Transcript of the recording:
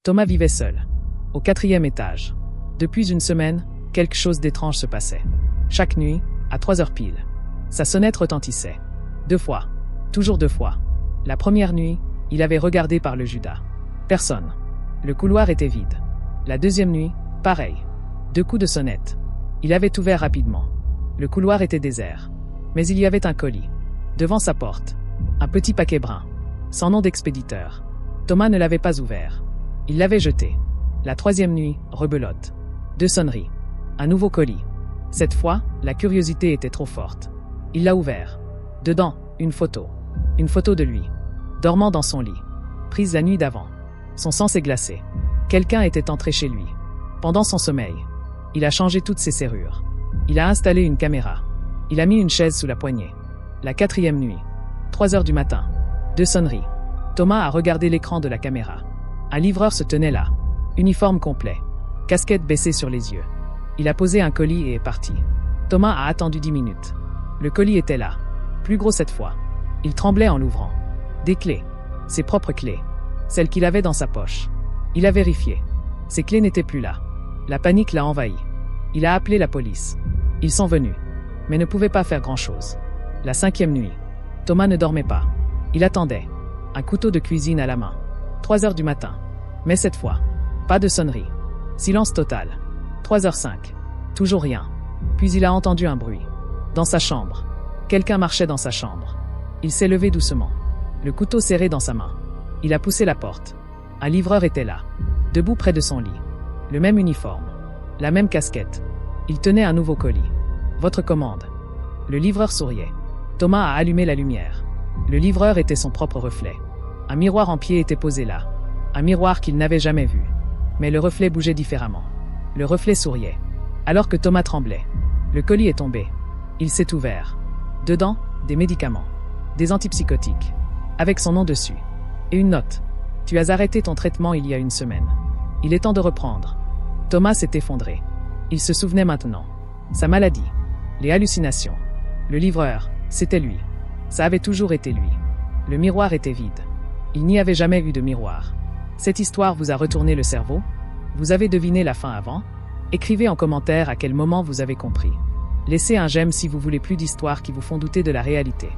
Thomas vivait seul, au 4e étage. Depuis une semaine, quelque chose d'étrange se passait. Chaque nuit, à 3 heures pile, sa sonnette retentissait. 2 fois. Toujours 2 fois. La première nuit, il avait regardé par le Judas. Personne. Le couloir était vide. La deuxième nuit, pareil. 2 coups de sonnette. Il avait ouvert rapidement. Le couloir était désert. Mais il y avait un colis. Devant sa porte. Un petit paquet brun. Sans nom d'expéditeur. Thomas ne l'avait pas ouvert. Il l'avait jeté. La 3e nuit, rebelote. 2 sonneries. Un nouveau colis. Cette fois, la curiosité était trop forte. Il l'a ouvert. Dedans, une photo. Une photo de lui. Dormant dans son lit. Prise la nuit d'avant. Son sang s'est glacé. Quelqu'un était entré chez lui. Pendant son sommeil. Il a changé toutes ses serrures. Il a installé une caméra. Il a mis une chaise sous la poignée. La 4e nuit. 3 heures du matin. 2 sonneries. Thomas a regardé l'écran de la caméra. Un livreur se tenait là. Uniforme complet. Casquette baissée sur les yeux. Il a posé un colis et est parti. Thomas a attendu 10 minutes. Le colis était là. Plus gros cette fois. Il tremblait en l'ouvrant. Des clés. Ses propres clés. Celles qu'il avait dans sa poche. Il a vérifié. Ses clés n'étaient plus là. La panique l'a envahi. Il a appelé la police. Ils sont venus. Mais ne pouvaient pas faire grand-chose. La 5e nuit. Thomas ne dormait pas. Il attendait. Un couteau de cuisine à la main. 3 heures du matin. Mais cette fois, pas de sonnerie. Silence total. 3h05. Toujours rien. Puis il a entendu un bruit. Dans sa chambre. Quelqu'un marchait dans sa chambre. Il s'est levé doucement. Le couteau serré dans sa main. Il a poussé la porte. Un livreur était là. Debout près de son lit. Le même uniforme. La même casquette. Il tenait un nouveau colis. Votre commande. Le livreur souriait. Thomas a allumé la lumière. Le livreur était son propre reflet. Un miroir en pied était posé là. Un miroir qu'il n'avait jamais vu. Mais le reflet bougeait différemment. Le reflet souriait. Alors que Thomas tremblait. Le colis est tombé. Il s'est ouvert. Dedans, des médicaments. Des antipsychotiques. Avec son nom dessus. Et une note. Tu as arrêté ton traitement il y a une semaine. Il est temps de reprendre. Thomas s'est effondré. Il se souvenait maintenant. Sa maladie. Les hallucinations. Le livreur, c'était lui. Ça avait toujours été lui. Le miroir était vide. Il n'y avait jamais eu de miroir. Cette histoire vous a retourné le cerveau? Vous avez deviné la fin avant? Écrivez en commentaire à quel moment vous avez compris. Laissez un j'aime si vous voulez plus d'histoires qui vous font douter de la réalité.